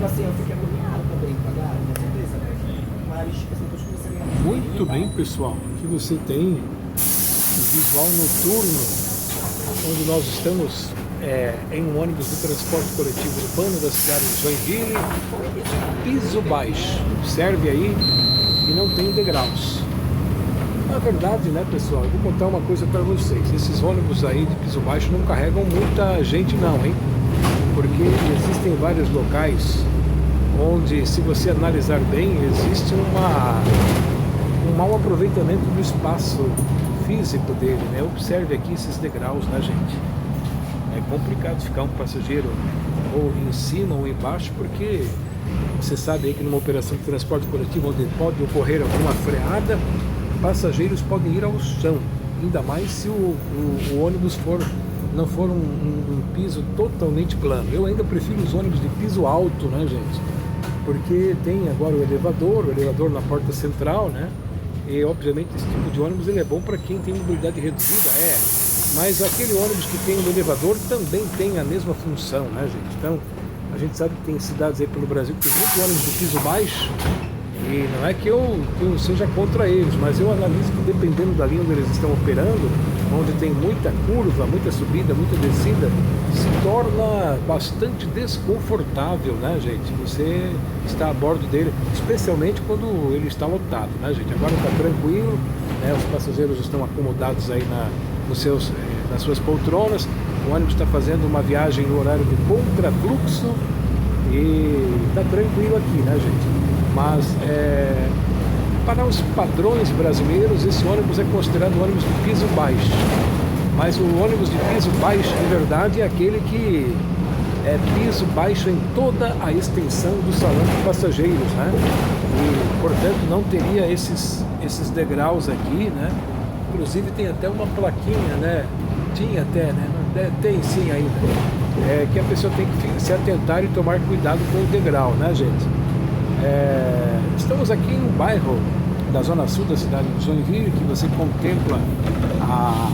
tipo assim, eu fiquei agoniado também, pagar, com certeza, né? Mas, tipo assim, depois comecei a ganhar. Muito bem, pessoal. Aqui você tem o visual noturno, onde nós estamos em um ônibus de transporte coletivo urbano da cidade de Joinville, piso baixo. Observe aí que não tem degraus. Na verdade, né, pessoal, eu vou contar uma coisa para vocês. Esses ônibus aí de piso baixo não carregam muita gente não, hein? Porque existem vários locais onde, se você analisar bem, existe um mau aproveitamento do espaço físico dele, né? Observe aqui esses degraus, né, gente? É complicado ficar um passageiro ou em cima ou embaixo, porque você sabe aí que numa operação de transporte coletivo onde pode ocorrer alguma freada, passageiros podem ir ao chão, ainda mais se o ônibus não for um piso totalmente plano. Eu ainda prefiro os ônibus de piso alto, né, gente? Porque tem agora o elevador na porta central, né? E obviamente esse tipo de ônibus ele é bom para quem tem mobilidade reduzida, mas aquele ônibus que tem um elevador também tem a mesma função, né, gente? Então, a gente sabe que tem cidades aí pelo Brasil que tem muito ônibus de piso baixo, e não é que eu seja contra eles, mas eu analiso que dependendo da linha onde eles estão operando, onde tem muita curva, muita subida, muita descida, se torna bastante desconfortável, né, gente? Você está a bordo dele, especialmente quando ele está lotado, né, gente? Agora está tranquilo, né? Os passageiros estão acomodados aí nas suas poltronas, o ônibus está fazendo uma viagem no horário de contrafluxo e está tranquilo aqui, né, gente? Mas para os padrões brasileiros, esse ônibus é considerado um ônibus de piso baixo. Mas o ônibus de piso baixo, de verdade, é aquele que é piso baixo em toda a extensão do salão de passageiros, né? E, portanto, não teria esses degraus aqui, né? Inclusive tem até uma plaquinha, né? Tinha até, né? Tem sim ainda. Que a pessoa tem que se atentar e tomar cuidado com o degrau, né, gente? Estamos aqui em um bairro da zona sul da cidade de Joinville, que você contempla a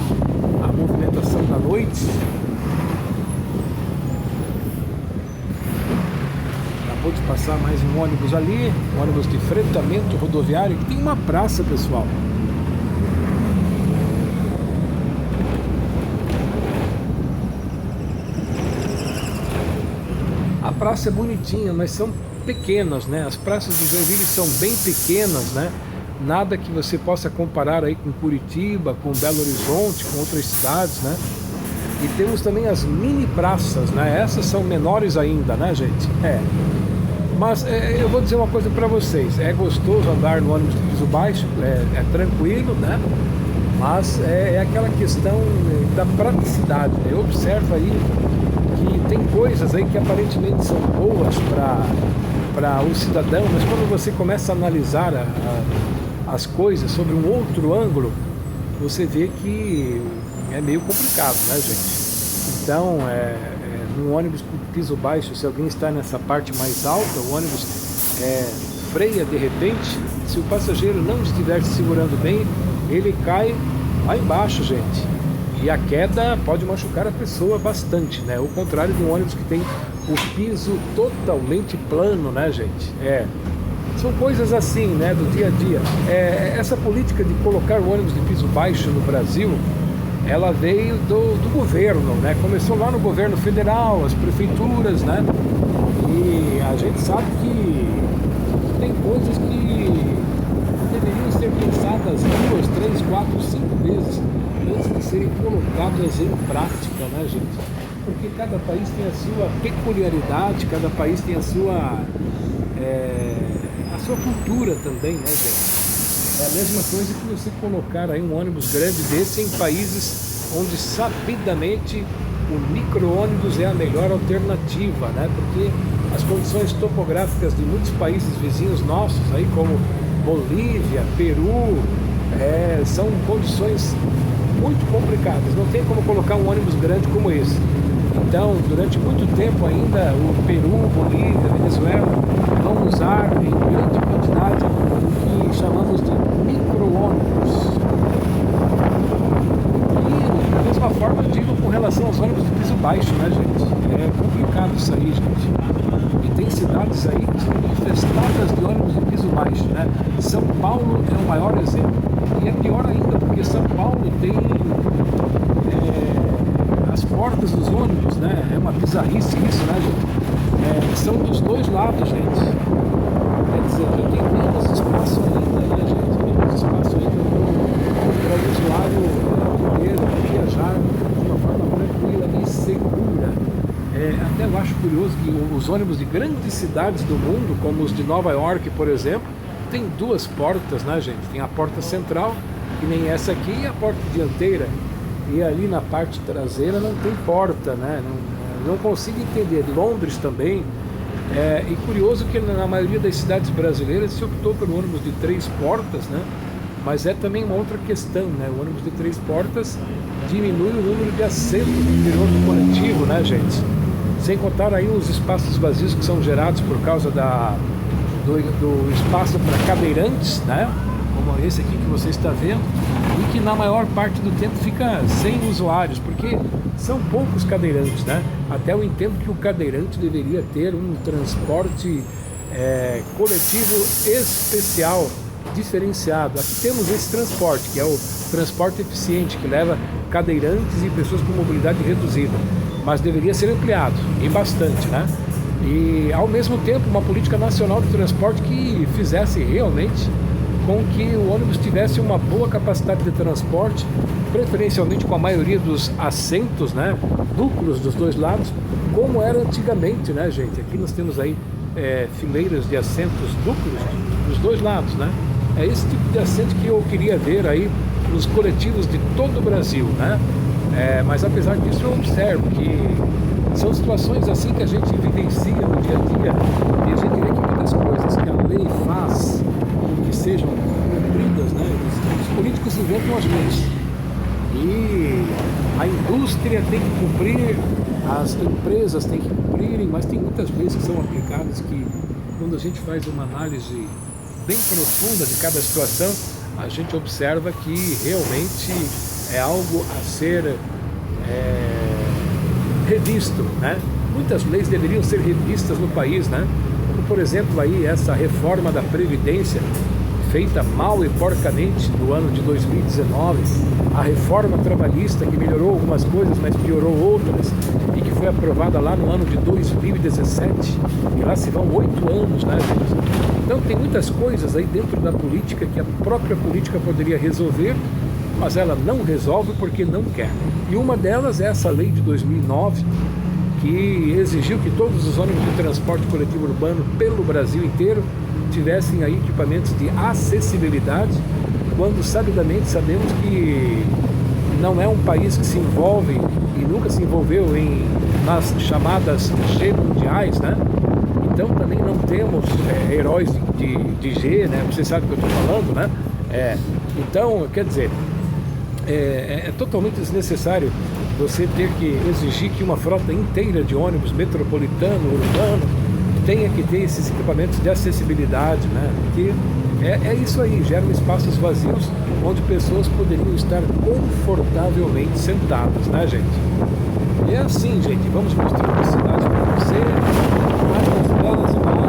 movimentação da noite. Acabou de passar mais um ônibus ali, um ônibus de fretamento rodoviário, que tem uma praça, pessoal. A praça é bonitinha, mas são pequenas, né? As praças de Joinville são bem pequenas, né? Nada que você possa comparar aí com Curitiba, com Belo Horizonte, com outras cidades, né? E temos também as mini praças, né? Essas são menores ainda, né, gente? Mas eu vou dizer uma coisa para vocês, é gostoso andar no ônibus de piso baixo, é tranquilo, né? Mas é aquela questão da praticidade, né? Eu observo aí que tem coisas aí que aparentemente são boas para o cidadão, mas quando você começa a analisar as coisas sobre um outro ângulo, você vê que é meio complicado, né, gente? Então, no ônibus com piso baixo, se alguém está nessa parte mais alta, o ônibus freia de repente, se o passageiro não estiver se segurando bem, ele cai lá embaixo, gente. E a queda pode machucar a pessoa bastante, né? Ao contrário de um ônibus que tem o piso totalmente plano, né, gente? São coisas assim, né, do dia a dia. Essa política de colocar o ônibus de piso baixo no Brasil, ela veio do governo, né? Começou lá no governo federal, as prefeituras, né? E a gente sabe que tem coisas que deveriam ser pensadas 2, 3, 4, 5 vezes antes de serem colocadas em prática, né, gente? Porque cada país tem a sua peculiaridade, cada país tem a sua cultura também, né, gente? É a mesma coisa que você colocar aí um ônibus grande desse em países onde sabidamente o micro-ônibus é a melhor alternativa, né? Porque as condições topográficas de muitos países vizinhos nossos, aí como Bolívia, Peru, são condições muito complicadas, não tem como colocar um ônibus grande como esse. Então, durante muito tempo ainda, o Peru, Bolívia, Venezuela vão usar em grande quantidade o que chamamos de micro-ônibus. E, da mesma forma, eu digo com relação aos ônibus de piso baixo, né, gente? É complicado isso aí, gente. E tem cidades aí que estão infestadas de ônibus de piso baixo, né? São Paulo é o maior exemplo. E é pior ainda, porque São Paulo tem as portas dos ônibus, né? É uma bizarrice isso, né, gente? São dos dois lados, gente. Quer dizer, que tem menos espaço ainda, né, gente? Menos espaço ainda para o usuário poder viajar de uma forma tranquila e segura. Até eu acho curioso que os ônibus de grandes cidades do mundo, como os de Nova York, por exemplo, tem duas portas, né, gente? Tem a porta central, que nem essa aqui, e a porta dianteira. E ali na parte traseira não tem porta, né? Não consigo entender. Londres também. E curioso que na maioria das cidades brasileiras se optou pelo ônibus de 3 portas, né? Mas é também uma outra questão, né? O ônibus de 3 portas diminui o número de assentos no interior do coletivo, né, gente? Sem contar aí os espaços vazios que são gerados por causa do espaço para cadeirantes, né? Como esse aqui que você está vendo, e que na maior parte do tempo fica sem usuários, porque são poucos cadeirantes, né? Até eu entendo que o cadeirante deveria ter um transporte coletivo especial, diferenciado. Aqui temos esse transporte, que é o transporte eficiente, que leva cadeirantes e pessoas com mobilidade reduzida, mas deveria ser ampliado, e bastante, né? E ao mesmo tempo uma política nacional de transporte que fizesse realmente com que o ônibus tivesse uma boa capacidade de transporte, preferencialmente com a maioria dos assentos, né, duplos dos dois lados, como era antigamente, né, gente? Aqui nós temos aí fileiras de assentos duplos dos dois lados, né? É esse tipo de assento que eu queria ver aí nos coletivos de todo o Brasil, né? Mas apesar disso eu observo que são situações assim que a gente vivencia no dia a dia, e a gente vê que muitas coisas que a lei faz que sejam cumpridas, né? Os políticos inventam as leis e a indústria tem que cumprir, as empresas têm que cumprirem, mas tem muitas leis que são aplicadas que, quando a gente faz uma análise bem profunda de cada situação, a gente observa que realmente é algo a ser revisto, né? Muitas leis deveriam ser revistas no país, né? Como, por exemplo, aí essa reforma da Previdência, feita mal e porcamente no ano de 2019, a reforma trabalhista, que melhorou algumas coisas, mas piorou outras, e que foi aprovada lá no ano de 2017, e lá se vão 8 anos, né, gente? Então tem muitas coisas aí dentro da política que a própria política poderia resolver, mas ela não resolve porque não quer. E uma delas é essa lei de 2009, que exigiu que todos os ônibus de transporte coletivo urbano pelo Brasil inteiro tivessem aí equipamentos de acessibilidade, quando sabidamente sabemos que não é um país que se envolve e nunca se envolveu nas chamadas G mundiais, né? Então também não temos heróis de G, né? Você sabe o que eu estou falando, né? Então, quer dizer, é totalmente desnecessário você ter que exigir que uma frota inteira de ônibus metropolitano, urbano, tenha que ter esses equipamentos de acessibilidade, né? Porque é isso aí, geram espaços vazios onde pessoas poderiam estar confortavelmente sentadas, né, gente? E é assim, gente, vamos mostrando a cidade para você, mais belas imagens.